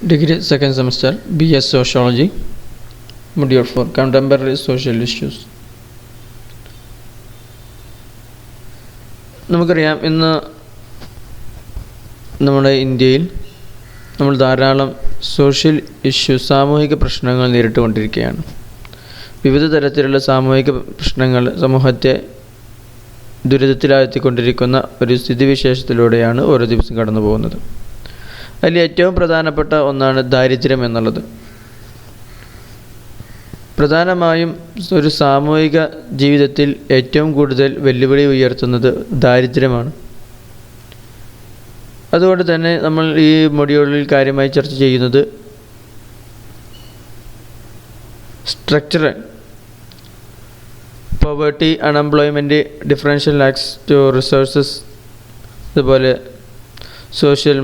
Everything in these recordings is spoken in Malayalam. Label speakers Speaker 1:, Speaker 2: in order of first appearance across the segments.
Speaker 1: Degree second semester BS Sociology Module 4 Contemporary Social Issues. നമുക്കറിയാം ഇന്ന് നമ്മുടെ ഇന്ത്യയിൽ നമ്മൾ ധാരാളം സോഷ്യൽ ഇഷ്യൂസ് സാമൂഹിക പ്രശ്നങ്ങൾ നേരിട്ടുകൊണ്ടിരിക്കുകയാണ്. വിവിധ തരത്തിലുള്ള സാമൂഹിക പ്രശ്നങ്ങൾ സമൂഹത്തെ ദുരിതത്തിലാഴ്ത്തിക്കൊണ്ടിരിക്കുന്ന ഒരു സ്ഥിതിവിശേഷത്തിലൂടെയാണ് ഓരോ ദിവസം കടന്നു പോകുന്നത്. അതിൽ ഏറ്റവും പ്രധാനപ്പെട്ട ഒന്നാണ് ദാരിദ്ര്യം എന്നുള്ളത്. പ്രധാനമായും ഒരു സാമൂഹിക ജീവിതത്തിൽ ഏറ്റവും കൂടുതൽ വെല്ലുവിളി ഉയർത്തുന്നത് ദാരിദ്ര്യമാണ്. അതുകൊണ്ട് തന്നെ നമ്മൾ ഈ മൊഡ്യൂളിൽ കാര്യമായി ചർച്ച ചെയ്യുന്നത് structural poverty, unemployment, differential access to resources, അതുപോലെ social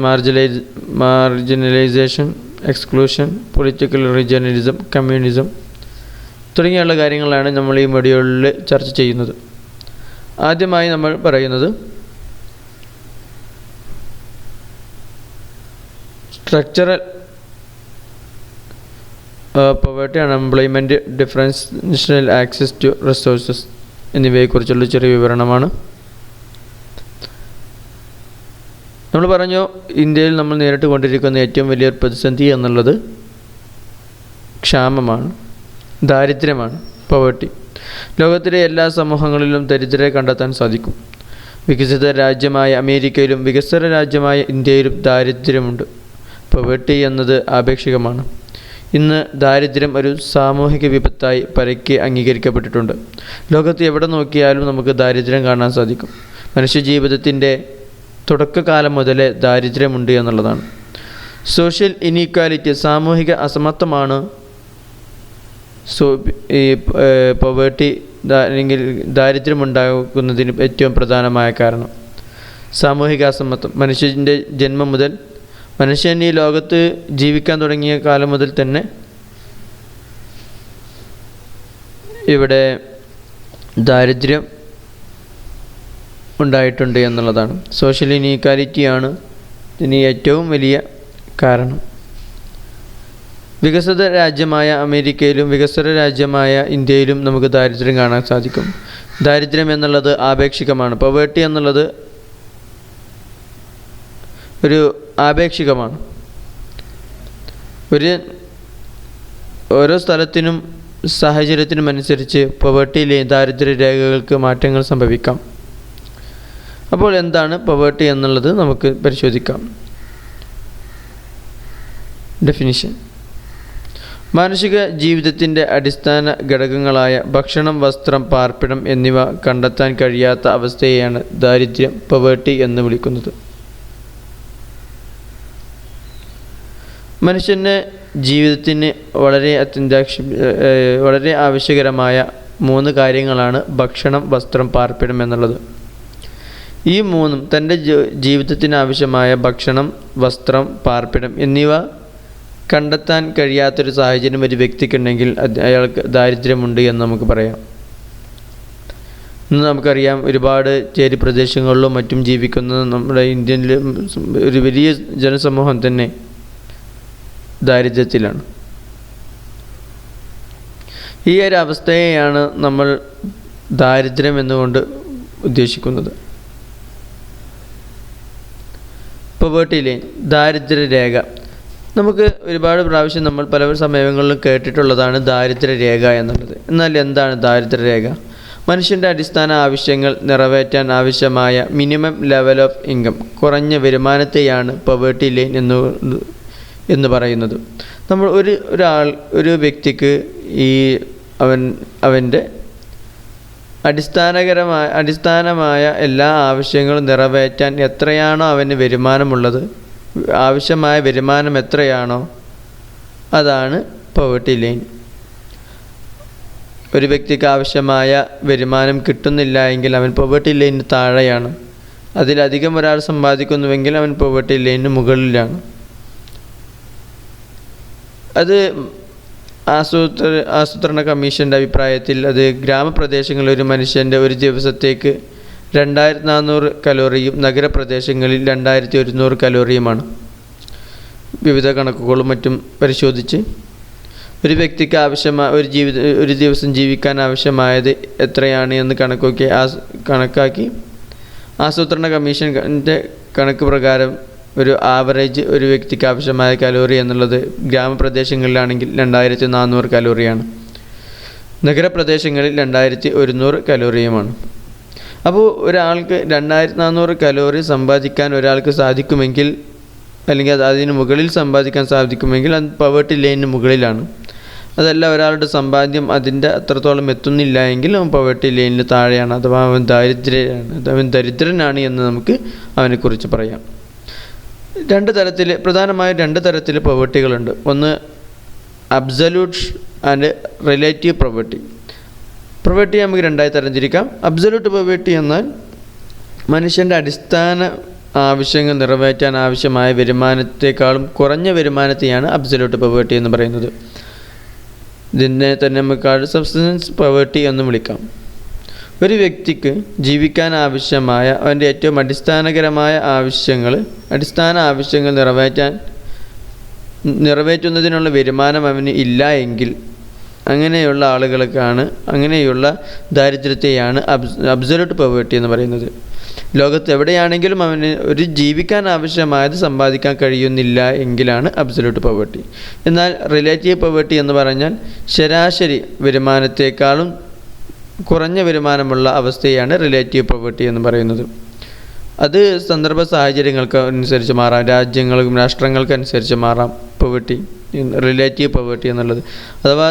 Speaker 1: marginalisation, exclusion, political regionalism, communism തുടങ്ങിയുള്ള കാര്യങ്ങളാണ് നമ്മൾ ഈ മൊഡ്യൂളിൽ ചർച്ച ചെയ്യുന്നത്. ആദ്യമായി നമ്മൾ പറയുന്നത് structural poverty, unemployment, differential access to resources എന്നിവയെക്കുറിച്ചുള്ള ചെറിയ വിവരണമാണ്. നമ്മൾ പറഞ്ഞു, ഇന്ത്യയിൽ നമ്മൾ നേരിട്ട് കൊണ്ടിരിക്കുന്ന ഏറ്റവും വലിയൊരു പ്രതിസന്ധി എന്നുള്ളത് ക്ഷാമമാണ്, ദാരിദ്ര്യമാണ്, പോവേർട്ടി. ലോകത്തിലെ എല്ലാ സമൂഹങ്ങളിലും ദരിദ്രരെ കണ്ടെത്താൻ സാധിക്കും. വികസിത രാജ്യമായ അമേരിക്കയിലും വികസ്വര രാജ്യമായ ഇന്ത്യയിലും ദാരിദ്ര്യമുണ്ട്. പോവേർട്ടി എന്നത് ആപേക്ഷികമാണ്. ഇന്ന് ദാരിദ്ര്യം ഒരു സാമൂഹിക വിപത്തായി പരക്കെ അംഗീകരിക്കപ്പെട്ടിട്ടുണ്ട്. ലോകത്ത് എവിടെ നോക്കിയാലും നമുക്ക് ദാരിദ്ര്യം കാണാൻ സാധിക്കും. മനുഷ്യജീവിതത്തിൻ്റെ തുടക്കകാലം മുതലേ ദാരിദ്ര്യമുണ്ട് എന്നുള്ളതാണ്. സോഷ്യൽ ഇനീക്വാലിറ്റി, സാമൂഹിക അസമത്വമാണ് ഈ പോവേർട്ടി അല്ലെങ്കിൽ ദാരിദ്ര്യമുണ്ടാകുന്നതിന് ഏറ്റവും പ്രധാനമായ കാരണം. സാമൂഹിക അസമത്വം മനുഷ്യൻ്റെ ജന്മം മുതൽ, മനുഷ്യൻ ഈ ലോകത്ത് ജീവിക്കാൻ തുടങ്ങിയ കാലം മുതൽ തന്നെ ഇവിടെ ദാരിദ്ര്യം ഉണ്ടായിട്ടുണ്ട് എന്നുള്ളതാണ്. സോഷ്യൽ ഇനീക്വാലിറ്റിയാണ് ഇതിന് ഏറ്റവും വലിയ കാരണം. വികസിത രാജ്യമായ അമേരിക്കയിലും വികസ്വര രാജ്യമായ ഇന്ത്യയിലും നമുക്ക് ദാരിദ്ര്യം കാണാൻ സാധിക്കും. ദാരിദ്ര്യം എന്നുള്ളത് ആപേക്ഷികമാണ്. പോവേർട്ടി എന്നുള്ളത് ഒരു ആപേക്ഷികമാണ്. ഓരോ സ്ഥലത്തിനും സാഹചര്യത്തിനും അനുസരിച്ച് പോവേർട്ടിയിലെ ദാരിദ്ര്യ രേഖകൾക്ക് മാറ്റങ്ങൾ സംഭവിക്കാം. അപ്പോൾ എന്താണ് പോവേർട്ടി എന്നുള്ളത് നമുക്ക് പരിശോധിക്കാം. ഡെഫിനിഷൻ: മാനുഷിക ജീവിതത്തിൻ്റെ അടിസ്ഥാന ഘടകങ്ങളായ ഭക്ഷണം, വസ്ത്രം, പാർപ്പിടം എന്നിവ കണ്ടെത്താൻ കഴിയാത്ത അവസ്ഥയെയാണ് ദാരിദ്ര്യം, പോവേർട്ടി എന്ന് വിളിക്കുന്നത്. മനുഷ്യൻ്റെ ജീവിതത്തിന് വളരെ ആവശ്യകരമായ 3 കാര്യങ്ങളാണ് ഭക്ഷണം, വസ്ത്രം, പാർപ്പിടം എന്നുള്ളത്. ഈ 3 തൻ്റെ ജീവിതത്തിന് ആവശ്യമായ ഭക്ഷണം, വസ്ത്രം, പാർപ്പിടം എന്നിവ കണ്ടെത്താൻ കഴിയാത്തൊരു സാഹചര്യം ഒരു വ്യക്തിക്കുണ്ടെങ്കിൽ അയാൾക്ക് ദാരിദ്ര്യമുണ്ട് എന്ന് നമുക്ക് പറയാം. ഇന്ന് നമുക്കറിയാം, ഒരുപാട് ചേരി പ്രദേശങ്ങളിലും മറ്റും ജീവിക്കുന്ന നമ്മുടെ ഇന്ത്യയിൽ ഒരു വലിയ ജനസമൂഹം തന്നെ ദാരിദ്ര്യത്തിലാണ്. ഈ ഒരു അവസ്ഥയെയാണ് നമ്മൾ ദാരിദ്ര്യം എന്നുകൊണ്ട് ഉദ്ദേശിക്കുന്നത്. പോവേർട്ടി ലൈൻ, ദാരിദ്ര്യ രേഖ. നമുക്ക് ഒരുപാട് പ്രാവശ്യം നമ്മൾ പല സമയങ്ങളിലും കേട്ടിട്ടുള്ളതാണ് ദാരിദ്ര്യ രേഖ എന്നുള്ളത്. എന്നാൽ എന്താണ് ദാരിദ്ര്യ രേഖ? മനുഷ്യൻ്റെ അടിസ്ഥാന ആവശ്യങ്ങൾ നിറവേറ്റാൻ ആവശ്യമായ മിനിമം ലെവൽ ഓഫ് ഇൻകം, കുറഞ്ഞ വരുമാനത്തെയാണ് പോവേർട്ടി ലൈൻ എന്ന് പറയുന്നത്. നമ്മൾ ഒരു വ്യക്തിക്ക് ഈ അവൻ്റെ അടിസ്ഥാനമായ എല്ലാ ആവശ്യങ്ങളും നിറവേറ്റാൻ എത്രയാണോ അവന് വരുമാനമുള്ളത്, ആവശ്യമായ വരുമാനം എത്രയാണോ അതാണ് പോവേർട്ടി ലൈൻ. ഒരു വ്യക്തിക്ക് ആവശ്യമായ വരുമാനം കിട്ടുന്നില്ല എങ്കിൽ അവൻ പോവേർട്ടി ലൈനിന് താഴെയാണ്. അതിലധികം ഒരാൾ സമ്പാദിക്കുന്നുവെങ്കിൽ അവൻ പോവേർട്ടി ലൈനിന് മുകളിലാണ്. അത് ആസൂത്രണ കമ്മീഷൻ്റെ അഭിപ്രായത്തിൽ അത് ഗ്രാമപ്രദേശങ്ങളിൽ ഒരു മനുഷ്യൻ്റെ ഒരു ദിവസത്തേക്ക് 2400 കലോറിയും നഗരപ്രദേശങ്ങളിൽ 2100 കലോറിയുമാണ്. വിവിധ കണക്കുകളും മറ്റും പരിശോധിച്ച് ഒരു വ്യക്തിക്ക് ഒരു ദിവസം ജീവിക്കാൻ ആവശ്യമായത് എത്രയാണ് എന്ന് കണക്കാക്കി ആസൂത്രണ കമ്മീഷൻ്റെ കണക്ക് പ്രകാരം ഒരു ആവറേജ് ഒരു വ്യക്തിക്ക് ആവശ്യമായ കലോറി എന്നുള്ളത് ഗ്രാമപ്രദേശങ്ങളിലാണെങ്കിൽ 2400 കലോറിയാണ്, നഗരപ്രദേശങ്ങളിൽ 2100 കലോറിയുമാണ്. അപ്പോൾ ഒരാൾക്ക് 2400 കലോറി സമ്പാദിക്കാൻ ഒരാൾക്ക് സാധിക്കുമെങ്കിൽ, അല്ലെങ്കിൽ അതിന് മുകളിൽ സമ്പാദിക്കാൻ സാധിക്കുമെങ്കിൽ അത് പവേർട്ടി ലൈനിന് മുകളിലാണ്. അതല്ല, ഒരാളുടെ സമ്പാദ്യം അതിൻ്റെ അത്രത്തോളം എത്തുന്നില്ല എങ്കിൽ അവൻ പവേർട്ടി ലൈനിൽ താഴെയാണ്, അഥവാ അവൻ ദരിദ്രനാണ് എന്ന് നമുക്ക് അവനെക്കുറിച്ച് പറയാം. പ്രധാനമായും രണ്ട് തരത്തിൽ പവേർട്ടികളുണ്ട്. ഒന്ന് absolute and relative poverty. Poverty നമുക്ക് രണ്ടായി തരംതിരിക്കാം. അബ്സല്യൂട്ട് പവേർട്ടി എന്നാൽ മനുഷ്യൻ്റെ അടിസ്ഥാന ആവശ്യങ്ങൾ നിറവേറ്റാൻ ആവശ്യമായ വരുമാനത്തെക്കാളും കുറഞ്ഞ വരുമാനത്തെയാണ് അബ്സല്യൂട്ട് പവേർട്ടി എന്ന് പറയുന്നത്. ഇതിനെ തന്നെ നമുക്ക് സബ്സിസ്റ്റൻസ് പവേർട്ടി എന്നും വിളിക്കാം. ഒരു വ്യക്തിക്ക് ജീവിക്കാൻ ആവശ്യമായ അവൻ്റെ ഏറ്റവും അടിസ്ഥാന ആവശ്യങ്ങൾ നിറവേറ്റുന്നതിനുള്ള വരുമാനം അവന് ഇല്ല എങ്കിൽ അങ്ങനെയുള്ള ദാരിദ്ര്യത്തെയാണ് അബ്സല്യൂട്ട് പവേർട്ടി എന്ന് പറയുന്നത്. ലോകത്ത് എവിടെയാണെങ്കിലും അവന് ജീവിക്കാൻ ആവശ്യമായത് സമ്പാദിക്കാൻ കഴിയുന്നില്ല എങ്കിലാണ് അബ്സല്യൂട്ട് പവേർട്ടി. എന്നാൽ റിലേറ്റീവ് പവേർട്ടി എന്ന് പറഞ്ഞാൽ ശരാശരി വരുമാനത്തെക്കാളും കുറഞ്ഞ വരുമാനമുള്ള അവസ്ഥയാണ് റിലേറ്റീവ് പവേർട്ടി എന്ന് പറയുന്നത്. അത് സന്ദർഭ സാഹചര്യങ്ങൾക്ക് അനുസരിച്ച് മാറാം, രാജ്യങ്ങൾക്കും രാഷ്ട്രങ്ങൾക്കനുസരിച്ച് മാറാം. റിലേറ്റീവ് പവേർട്ടി എന്നുള്ളത് അഥവാ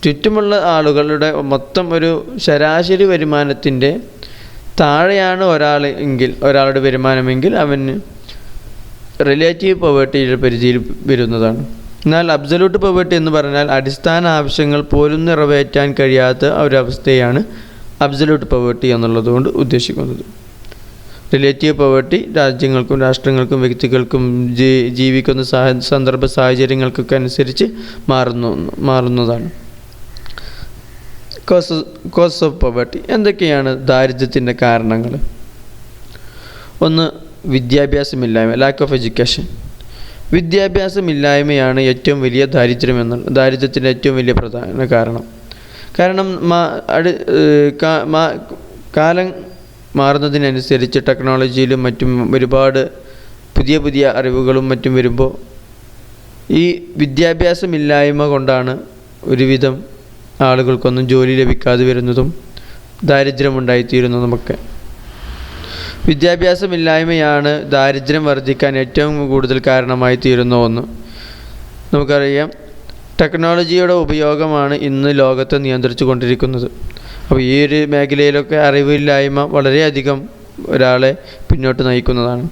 Speaker 1: ചുറ്റുമുള്ള ആളുകളുടെ മൊത്തം ഒരു ശരാശരി വരുമാനത്തിൻ്റെ താഴെയാണ് ഒരാളുടെ വരുമാനമെങ്കിൽ അവന് റിലേറ്റീവ് പവേർട്ടിയുടെ പരിധിയിൽ വരുന്നതാണ്. എന്നാൽ അബ്സല്യൂട്ട് പവേർട്ടി എന്ന് പറഞ്ഞാൽ അടിസ്ഥാന ആവശ്യങ്ങൾ പോലും നിറവേറ്റാൻ കഴിയാത്ത ഒരവസ്ഥയാണ് അബ്സല്യൂട്ട് പവേർട്ടി എന്നുള്ളതുകൊണ്ട് ഉദ്ദേശിക്കുന്നത്. റിലേറ്റീവ് പവേർട്ടി രാജ്യങ്ങൾക്കും രാഷ്ട്രങ്ങൾക്കും വ്യക്തികൾക്കും ജീവിക്കുന്ന സന്ദർഭ സാഹചര്യങ്ങൾക്കൊക്കെ അനുസരിച്ച് മാറുന്നതാണ്. Cause of poverty. എന്തൊക്കെയാണ് ദാരിദ്ര്യത്തിൻ്റെ കാരണങ്ങൾ? ഒന്ന്, വിദ്യാഭ്യാസമില്ലായ്മ, ലാക്ക് ഓഫ് എഡ്യൂക്കേഷൻ. വിദ്യാഭ്യാസമില്ലായ്മയാണ് ഏറ്റവും വലിയ ദാരിദ്ര്യത്തിൻ്റെ ഏറ്റവും വലിയ പ്രധാന കാരണം. കാരണം കാലം മാറുന്നതിനനുസരിച്ച് ടെക്നോളജിയിലും മറ്റും ഒരുപാട് പുതിയ അറിവുകളും മറ്റും വരുമ്പോൾ ഈ വിദ്യാഭ്യാസമില്ലായ്മ കൊണ്ടാണ് ഒരുവിധം ആളുകൾക്കൊന്നും ജോലി ലഭിക്കാതെ വരുന്നതും ദാരിദ്ര്യമുണ്ടായിത്തീരുന്നതുമൊക്കെ. വിദ്യാഭ്യാസമില്ലായ്മയാണ് ദാരിദ്ര്യം വർദ്ധിക്കാൻ ഏറ്റവും കൂടുതൽ കാരണമായി തീരുന്ന ഒന്ന്. നമുക്കറിയാം, ടെക്നോളജിയുടെ ഉപയോഗമാണ് ഇന്ന് ലോകത്തെ നിയന്ത്രിച്ചു കൊണ്ടിരിക്കുന്നത്. അപ്പോൾ ഈ ഒരു മേഖലയിലൊക്കെ അറിവില്ലായ്മ വളരെയധികം ഒരാളെ പിന്നോട്ട് നയിക്കുന്നതാണ്.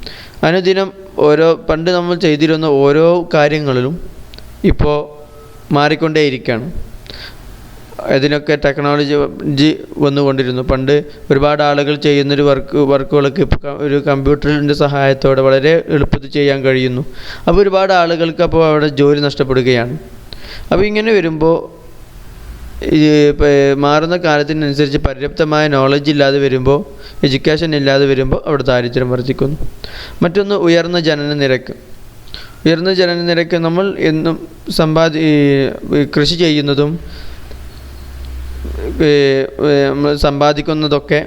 Speaker 1: അനുദിനം പണ്ട് നമ്മൾ ചെയ്തിരുന്ന ഓരോ കാര്യങ്ങളിലും ഇപ്പോൾ മാറിക്കൊണ്ടേയിരിക്കുകയാണ്. ഇതിനൊക്കെ ടെക്നോളജി വന്നുകൊണ്ടിരുന്നു. പണ്ട് ഒരുപാട് ആളുകൾ ചെയ്യുന്നൊരു വർക്കുകളൊക്കെ ഇപ്പോൾ ഒരു കമ്പ്യൂട്ടറിൻ്റെ സഹായത്തോടെ വളരെ എളുപ്പത്തിൽ ചെയ്യാൻ കഴിയുന്നു. അപ്പോൾ ഒരുപാട് ആളുകൾക്ക് അപ്പോൾ അവിടെ ജോലി നഷ്ടപ്പെടുകയാണ്. അപ്പോൾ ഇങ്ങനെ വരുമ്പോൾ മാറുന്ന കാലത്തിനനുസരിച്ച് പര്യാപ്തമായ നോളജ് ഇല്ലാതെ വരുമ്പോൾ, എഡ്യൂക്കേഷൻ ഇല്ലാതെ വരുമ്പോൾ അവിടെ ദാരിദ്ര്യം വർദ്ധിക്കുന്നു. മറ്റൊന്ന്, ഉയർന്ന ജനന നിരക്ക്. നമ്മൾ എന്നും കൃഷി ചെയ്യുന്നതും നമ്മൾ സമ്പാദിക്കുന്നതൊക്കെ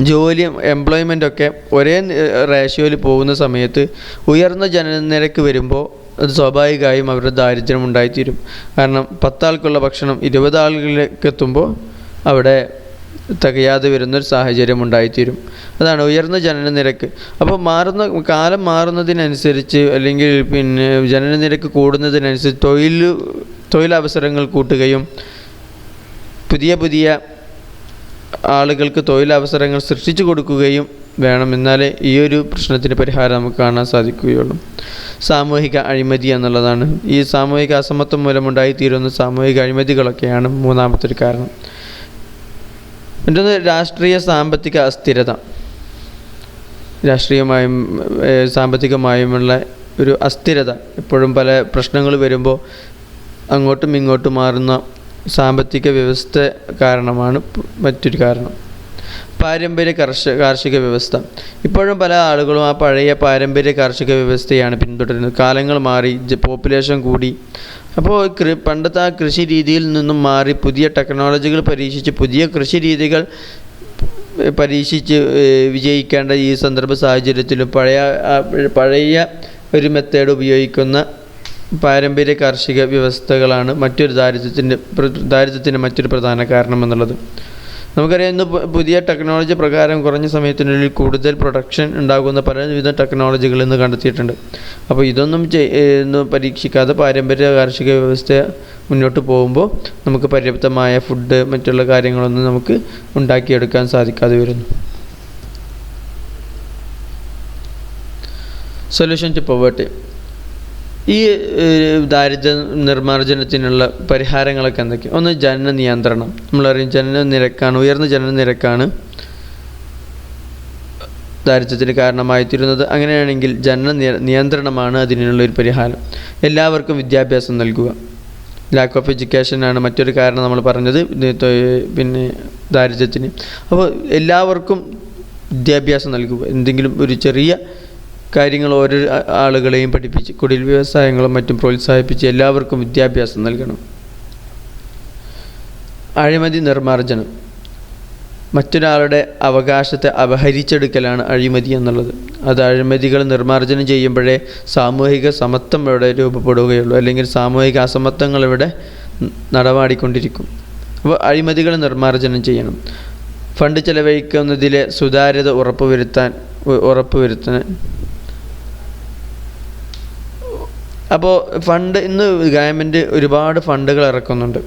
Speaker 1: ജോലിയും എംപ്ലോയ്മെൻറ്റൊക്കെ ഒരേ റേഷ്യോയിൽ പോകുന്ന സമയത്ത് ഉയർന്ന ജനനനിരക്ക് വരുമ്പോൾ അത് സ്വാഭാവികമായും അവരുടെ ദാരിദ്ര്യം ഉണ്ടായിത്തീരും. കാരണം 10 ആൾക്കുള്ള ഭക്ഷണം 20 ആളുകളിലേക്ക് എത്തുമ്പോൾ അവിടെ തികയാതെ വരുന്നൊരു സാഹചര്യം ഉണ്ടായിത്തീരും. അതാണ് ഉയർന്ന ജനനനിരക്ക്. അപ്പോൾ കാലം മാറുന്നതിനനുസരിച്ച്, അല്ലെങ്കിൽ ജനനനിരക്ക് കൂടുന്നതിനനുസരിച്ച് തൊഴിലവസരങ്ങൾ കൂട്ടുകയും പുതിയ ആളുകൾക്ക് തൊഴിലവസരങ്ങൾ സൃഷ്ടിച്ചു കൊടുക്കുകയും വേണം. എന്നാലേ ഈ ഒരു പ്രശ്നത്തിന് പരിഹാരം നമുക്ക് കാണാൻ സാധിക്കുകയുള്ളൂ. സാമൂഹിക അഴിമതി എന്നുള്ളതാണ്. ഈ സാമൂഹിക അസമത്വം മൂലമുണ്ടായിത്തീരുന്ന സാമൂഹിക അഴിമതികളൊക്കെയാണ് മൂന്നാമത്തെ ഒരു കാരണം. മറ്റൊന്ന്, രാഷ്ട്രീയ സാമ്പത്തിക അസ്ഥിരത. രാഷ്ട്രീയമായും സാമ്പത്തികമായുമുള്ള ഒരു അസ്ഥിരത, എപ്പോഴും പല പ്രശ്നങ്ങൾ വരുമ്പോൾ അങ്ങോട്ടും ഇങ്ങോട്ടും മാറുന്ന സാമ്പത്തിക വ്യവസ്ഥ കാരണമാണ് മറ്റൊരു കാരണം. പാരമ്പര്യ കാർഷിക വ്യവസ്ഥ. ഇപ്പോഴും പല ആളുകളും ആ പഴയ പാരമ്പര്യ കാർഷിക വ്യവസ്ഥയാണ് പിന്തുടരുന്നത്. കാലങ്ങൾ മാറി, പോപ്പുലേഷൻ കൂടി. അപ്പോൾ പണ്ടത്തെ ആ കൃഷി രീതിയിൽ നിന്നും മാറി പുതിയ ടെക്നോളജികൾ പരീക്ഷിച്ച് പുതിയ കൃഷി രീതികൾ പരീക്ഷിച്ച് വിജയിക്കേണ്ട ഈ സന്ദർഭ സാഹചര്യത്തിലും പഴയ ഒരു മെത്തേഡ് ഉപയോഗിക്കുന്ന പാരമ്പര്യ കാർഷിക വ്യവസ്ഥകളാണ് മറ്റൊരു ദാരിദ്ര്യത്തിൻ്റെ മറ്റൊരു പ്രധാന കാരണം എന്നുള്ളത്. നമുക്കറിയാം, ഇന്ന് പുതിയ ടെക്നോളജി പ്രകാരം കുറഞ്ഞ സമയത്തിനുള്ളിൽ കൂടുതൽ പ്രൊഡക്ഷൻ ഉണ്ടാകുന്ന പലവിധ ടെക്നോളജികൾ ഇന്ന് കണ്ടെത്തിയിട്ടുണ്ട്. അപ്പോൾ ഇതൊന്നും പരീക്ഷിക്കാതെ പാരമ്പര്യ കാർഷിക വ്യവസ്ഥ മുന്നോട്ട് പോകുമ്പോൾ നമുക്ക് പര്യാപ്തമായ ഫുഡ് മറ്റുള്ള കാര്യങ്ങളൊന്നും നമുക്ക് ഉണ്ടാക്കിയെടുക്കാൻ സാധിക്കാതെ വരുന്നു. Solution to poverty. ഈ ദാരിദ്ര്യ നിർമ്മാർജ്ജനത്തിനുള്ള പരിഹാരങ്ങളൊക്കെ എന്തൊക്കെയാണ്? ഒന്ന്, ജനന നിയന്ത്രണം. നമ്മളറിയും ഉയർന്ന ജനന നിരക്കാണ് ദാരിദ്ര്യത്തിന് കാരണമായിത്തീരുന്നത്. അങ്ങനെയാണെങ്കിൽ ജനന നിയന്ത്രണമാണ് അതിനുള്ളൊരു പരിഹാരം. എല്ലാവർക്കും വിദ്യാഭ്യാസം നൽകുക. ലാക്ക് ഓഫ് എഡ്യൂക്കേഷനാണ് മറ്റൊരു കാരണം നമ്മൾ പറഞ്ഞത് പിന്നെ ദാരിദ്ര്യത്തിന്. അപ്പോൾ എല്ലാവർക്കും വിദ്യാഭ്യാസം നൽകുക. എന്തെങ്കിലും ഒരു ചെറിയ കാര്യങ്ങൾ ഓരോ ആളുകളെയും പഠിപ്പിച്ച് കുടിൽ വ്യവസായങ്ങളും മറ്റും പ്രോത്സാഹിപ്പിച്ച് എല്ലാവർക്കും വിദ്യാഭ്യാസം നൽകണം. അഴിമതി നിർമ്മാർജ്ജനം. മറ്റൊരാളുടെ അവകാശത്തെ അപഹരിച്ചെടുക്കലാണ് അഴിമതി എന്നുള്ളത്. അത് അഴിമതികൾ നിർമ്മാർജ്ജനം ചെയ്യുമ്പോഴേ സാമൂഹിക സമത്വം ഇവിടെ രൂപപ്പെടുകയുള്ളൂ, അല്ലെങ്കിൽ സാമൂഹിക അസമത്വങ്ങൾ ഇവിടെ നടമാടിക്കൊണ്ടിരിക്കും. അപ്പോൾ അഴിമതികൾ നിർമ്മാർജ്ജനം ചെയ്യണം. ഫണ്ട് ചെലവഴിക്കുന്നതിലെ സുതാര്യത ഉറപ്പുവരുത്താൻ. അപ്പോൾ ഇന്ന് ഗവൺമെൻറ് ഒരുപാട് ഫണ്ടുകൾ ഇറക്കുന്നുണ്ട്.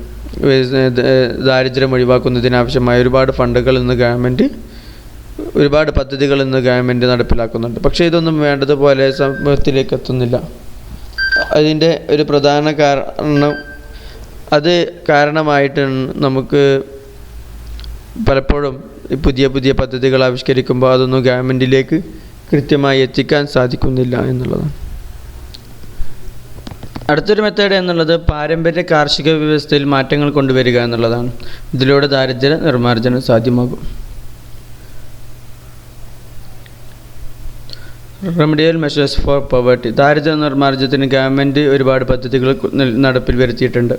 Speaker 1: ദാരിദ്ര്യം ഒഴിവാക്കുന്നതിനാവശ്യമായ ഒരുപാട് ഫണ്ടുകൾ ഇന്ന് ഒരുപാട് പദ്ധതികൾ ഇന്ന് ഗവൺമെൻറ് നടപ്പിലാക്കുന്നുണ്ട്. പക്ഷേ ഇതൊന്നും വേണ്ടതുപോലെ സമൂഹത്തിലേക്ക് എത്തുന്നില്ല. അതിൻ്റെ ഒരു പ്രധാന കാരണമായിട്ട് നമുക്ക് പലപ്പോഴും പുതിയ പുതിയ പദ്ധതികൾ ആവിഷ്കരിക്കുമ്പോൾ അതൊന്നും ഗവൺമെൻറ്റിലേക്ക് കൃത്യമായി എത്തിക്കാൻ സാധിക്കുന്നില്ല എന്നുള്ളതാണ്. അടുത്തൊരു മെത്തേഡ് എന്നുള്ളത് പാരമ്പര്യ കാർഷിക വ്യവസ്ഥയിൽ മാറ്റങ്ങൾ കൊണ്ടുവരിക എന്നുള്ളതാണ്. ഇതിലൂടെ ദാരിദ്ര്യ നിർമ്മാർജ്ജനം സാധ്യമാകും. Remedial measures four poverty. ദാരിദ്ര്യ നിർമ്മാർജ്ജനത്തിന് ഗവൺമെൻറ് ഒരുപാട് പദ്ധതികൾ നടപ്പിൽ വരുത്തിയിട്ടുണ്ട്.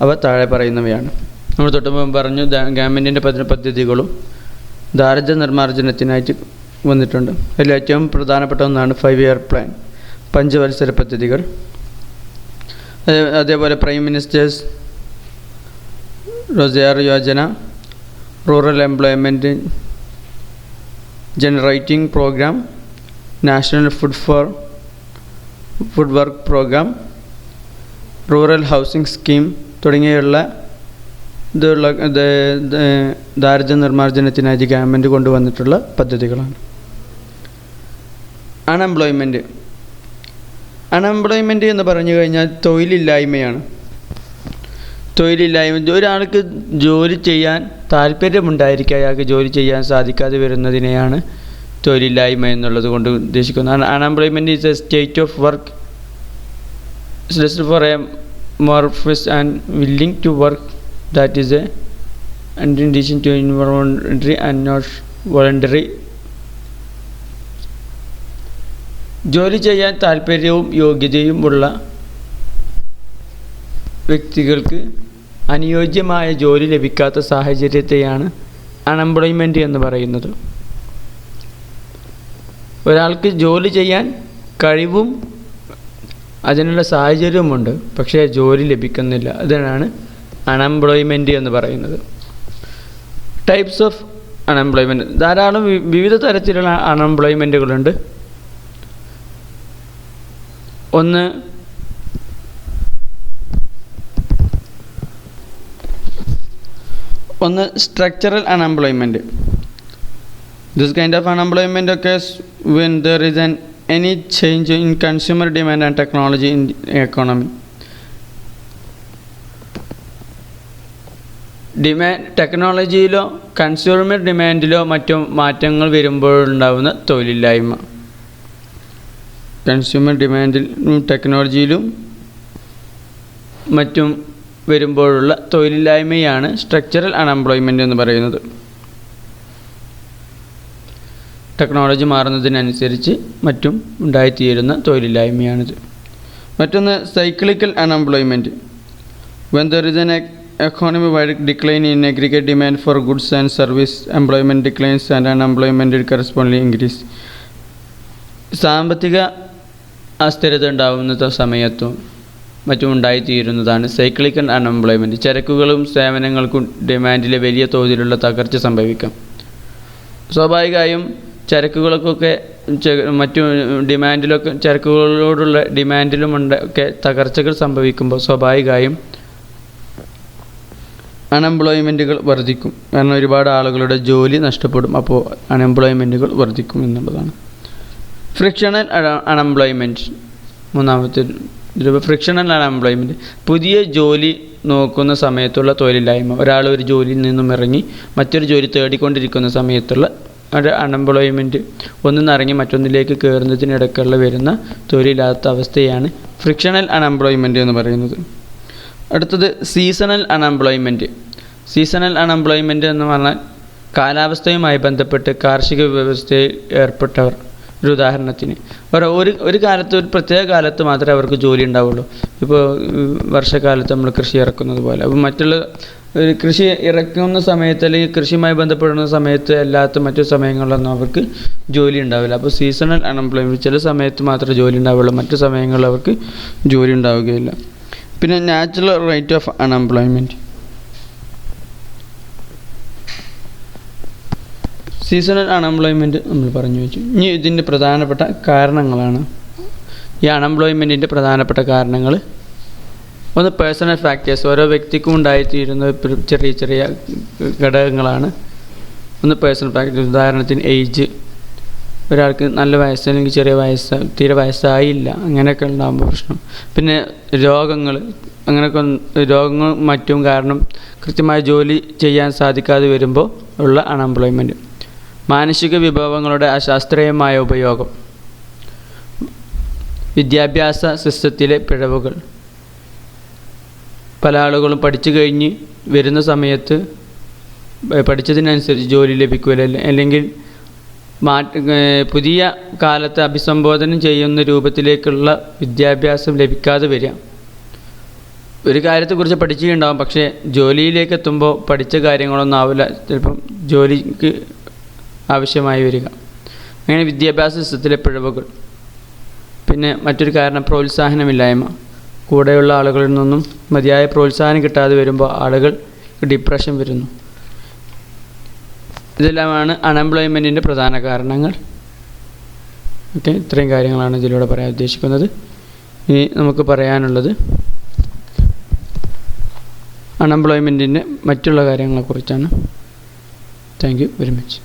Speaker 1: അവ താഴെ പറയുന്നവയാണ്. നമ്മൾ തൊട്ട് മുമ്പ് പറഞ്ഞു, ഗവൺമെൻറ്റിൻ്റെ പദ്ധതികളും ദാരിദ്ര്യ നിർമ്മാർജ്ജനത്തിനായിട്ട് വന്നിട്ടുണ്ട്. അതിൽ ഏറ്റവും പ്രധാനപ്പെട്ട ഒന്നാണ് 5 ഇയർ പ്ലാൻ, പഞ്ചവത്സര പദ്ധതികൾ. അതേപോലെ prime minister's Rozgar Yojana, rural employment generating programme, national food work programme, rural housing scheme തുടങ്ങിയുള്ള ദാരിദ്ര്യ നിർമ്മാർജ്ജനത്തിനായി ഗവൺമെൻറ് കൊണ്ടുവന്നിട്ടുള്ള പദ്ധതികളാണ്. അൺഎംപ്ലോയ്മെൻറ്റ് എന്ന് പറഞ്ഞു കഴിഞ്ഞാൽ തൊഴിലില്ലായ്മയാണ്. ഒരാൾക്ക് ജോലി ചെയ്യാൻ താല്പര്യമുണ്ടായിരിക്കുക, അയാൾക്ക് ജോലി ചെയ്യാൻ സാധിക്കാതെ വരുന്നതിനെയാണ് തൊഴിലില്ലായ്മ എന്നുള്ളത് കൊണ്ട് ഉദ്ദേശിക്കുന്നത്. Unemployment is a state of work for a മോർഫസ് and willing to work that is a and in addition to involuntary and not voluntary. ജോലി ചെയ്യാൻ താല്പര്യവും യോഗ്യതയും ഉള്ള വ്യക്തികൾക്ക് അനുയോജ്യമായ ജോലി ലഭിക്കാത്ത സാഹചര്യത്തെയാണ് അൺഎംപ്ലോയ്മെൻറ്റ് എന്ന് പറയുന്നത്. ഒരാൾക്ക് ജോലി ചെയ്യാൻ കഴിവും അതിനുള്ള സാഹചര്യവുമുണ്ട്, പക്ഷേ ജോലി ലഭിക്കുന്നില്ല. അതിനാണ് അൺഎംപ്ലോയ്മെൻറ്റ് എന്ന് പറയുന്നത്. Types of unemployment. ധാരാളം വിവിധ തരത്തിലുള്ള അൺഎംപ്ലോയ്മെൻറ്റുകളുണ്ട്. ഒന്ന് structural unemployment. This kind of unemployment occurs when there is any change in consumer demand and technology in the economy. ടെക്നോളജിയിലോ കൺസ്യൂമർ ഡിമാൻഡിലോ മറ്റു മാറ്റങ്ങൾ വരുമ്പോഴുണ്ടാകുന്ന തൊഴിലില്ലായ്മ. കൺസ്യൂമർ ഡിമാൻഡിലും ടെക്നോളജിയിലും മറ്റും വരുമ്പോഴുള്ള തൊഴിലില്ലായ്മയാണ് സ്ട്രക്ചറൽ അൺഎംപ്ലോയ്മെൻറ്റ് എന്ന് പറയുന്നത്. ടെക്നോളജി മാറുന്നതിനനുസരിച്ച് മറ്റും ഉണ്ടായിത്തീരുന്ന തൊഴിലില്ലായ്മയാണിത്. മറ്റൊന്ന് cyclical unemployment. When there is an economy wide decline in aggregate demand for goods and service, employment declines and unemployment correspondingly increase. സാമ്പത്തിക അസ്ഥിരത ഉണ്ടാകുന്ന സമയത്തും മറ്റും ഉണ്ടായിത്തീരുന്നതാണ് സൈക്ലിക്കൽ അൺഎംപ്ലോയ്മെൻറ്റ്. ചരക്കുകളും സേവനങ്ങൾക്കും ഡിമാൻഡിലെ വലിയ തോതിലുള്ള തകർച്ച സംഭവിക്കാം. സ്വാഭാവികമായും ചരക്കുകൾക്കൊക്കെ മറ്റു ഡിമാൻഡിലൊക്കെ ചരക്കുകളോടുള്ള ഡിമാൻഡിലും ഒക്കെ തകർച്ചകൾ സംഭവിക്കുമ്പോൾ സ്വാഭാവികമായും അൺഎംപ്ലോയ്മെൻറ്റുകൾ വർദ്ധിക്കും. കാരണം ഒരുപാട് ആളുകളുടെ ജോലി നഷ്ടപ്പെടും. അപ്പോൾ അൺഎംപ്ലോയ്മെൻറ്റുകൾ വർദ്ധിക്കും എന്നുള്ളതാണ്. ഫ്രിക്ഷണൽ അൺഎംപ്ലോയ്മെൻറ്റ് മൂന്നാമത്തെ ഫ്രിക്ഷണൽ അൺഎംപ്ലോയ്മെൻറ്റ്. പുതിയ ജോലി നോക്കുന്ന സമയത്തുള്ള തൊഴിലില്ലായ്മ. ഒരാൾ ഒരു ജോലിയിൽ നിന്നും ഇറങ്ങി മറ്റൊരു ജോലി തേടിക്കൊണ്ടിരിക്കുന്ന സമയത്തുള്ള ഒരു അൺഎംപ്ലോയ്മെൻറ്റ്, ഒന്നിന്നിറങ്ങി മറ്റൊന്നിലേക്ക് കയറുന്നതിനിടയ്ക്കുള്ള വരുന്ന തൊഴിലില്ലാത്ത അവസ്ഥയാണ് ഫ്രിക്ഷണൽ അൺഎംപ്ലോയ്മെൻറ്റ് എന്ന് പറയുന്നത്. അടുത്തത് സീസണൽ അൺഎംപ്ലോയ്മെൻറ്റ്. സീസണൽ അൺഎംപ്ലോയ്മെൻറ്റ് എന്ന് പറഞ്ഞാൽ കാലാവസ്ഥയുമായി ബന്ധപ്പെട്ട് കാർഷിക വ്യവസ്ഥയിൽ ഏർപ്പെട്ടവർ. ഒരു ഉദാഹരണത്തിന് ഒരു കാലത്ത്, ഒരു പ്രത്യേക കാലത്ത് മാത്രമേ അവർക്ക് ജോലി ഉണ്ടാവുള്ളൂ. ഇപ്പോൾ വർഷക്കാലത്ത് നമ്മൾ കൃഷി ഇറക്കുന്നത് പോലെ. അപ്പോൾ മറ്റുള്ള കൃഷി ഇറക്കുന്ന സമയത്ത് അല്ലെങ്കിൽ കൃഷിയുമായി ബന്ധപ്പെടുന്ന സമയത്ത് അല്ലാത്ത മറ്റു സമയങ്ങളിലൊന്നും അവർക്ക് ജോലി ഉണ്ടാവില്ല. അപ്പോൾ സീസണൽ അൺഎംപ്ലോയ്മെൻറ്റ്, ചില സമയത്ത് മാത്രമേ ജോലി ഉണ്ടാവുള്ളൂ, മറ്റു സമയങ്ങളിൽ അവർക്ക് ജോലി ഉണ്ടാവുകയില്ല. പിന്നെ natural rate of unemployment. Seasonal unemployment നമ്മൾ പറഞ്ഞു വെച്ചു. ഇനി ഇതിൻ്റെ പ്രധാനപ്പെട്ട കാരണങ്ങളാണ്. ഈ അൺഎംപ്ലോയ്മെൻറ്റിൻ്റെ പ്രധാനപ്പെട്ട കാരണങ്ങൾ: ഒന്ന് പേഴ്സണൽ ഫാക്ടേഴ്സ്, ഓരോ വ്യക്തിക്കും ഉണ്ടായിത്തീരുന്ന ചെറിയ ചെറിയ ഘടകങ്ങളാണ്. ഒന്ന് പേഴ്സണൽ ഫാക്ടേഴ്സ്, ഉദാഹരണത്തിന് ഏജ്. ഒരാൾക്ക് നല്ല വയസ്സ് അല്ലെങ്കിൽ ചെറിയ വയസ്സ്, തീരെ വയസ്സായില്ല, അങ്ങനെയൊക്കെ ഉണ്ടാകുമ്പോൾ പ്രശ്നം. പിന്നെ രോഗങ്ങൾ, അങ്ങനെയൊക്കെ രോഗങ്ങളും മറ്റും കാരണം കൃത്യമായ ജോലി ചെയ്യാൻ സാധിക്കാതെ വരുമ്പോൾ ഉള്ള അൺഎംപ്ലോയ്മെൻറ്റ്. മാനസിക വിഭവങ്ങളുടെ അശാസ്ത്രീയമായ ഉപയോഗം. വിദ്യാഭ്യാസ സിസ്റ്റത്തിലെ പിഴവുകൾ. പല ആളുകളും പഠിച്ചു കഴിഞ്ഞ് വരുന്ന സമയത്ത് പഠിച്ചതിനനുസരിച്ച് ജോലി ലഭിക്കില്ല, അല്ലെങ്കിൽ പുതിയ കാലത്ത് അഭിസംബോധന ചെയ്യുന്ന രൂപത്തിലേക്കുള്ള വിദ്യാഭ്യാസം ലഭിക്കാതെ വരിക. ഒരു കാര്യത്തെക്കുറിച്ച് പഠിച്ചിട്ടുണ്ടാകും, പക്ഷേ ജോലിയിലേക്ക് എത്തുമ്പോൾ പഠിച്ച കാര്യങ്ങളൊന്നും ആവില്ല, ചിലപ്പം ജോലിക്ക് ആവശ്യമായി വരിക. അങ്ങനെ വിദ്യാഭ്യാസ സിസ്റ്റത്തിലെ പിഴവുകൾ. പിന്നെ മറ്റൊരു കാരണം പ്രോത്സാഹനമില്ലായ്മ. കൂടെയുള്ള ആളുകളിൽ നിന്നും മതിയായ പ്രോത്സാഹനം കിട്ടാതെ വരുമ്പോൾ ആളുകൾ ഡിപ്രഷൻ വരുന്നു. ഇതെല്ലാമാണ് അൺഎംപ്ലോയ്മെൻറ്റിൻ്റെ പ്രധാന കാരണങ്ങൾ. ഓക്കെ, ഇത്രയും കാര്യങ്ങളാണ് ഇതിലൂടെ പറയാൻ ഉദ്ദേശിക്കുന്നത്. ഇനി നമുക്ക് പറയാനുള്ളത് അൺഎംപ്ലോയ്മെൻറ്റിൻ്റെ മറ്റുള്ള കാര്യങ്ങളെക്കുറിച്ചാണ്. Thank you very much.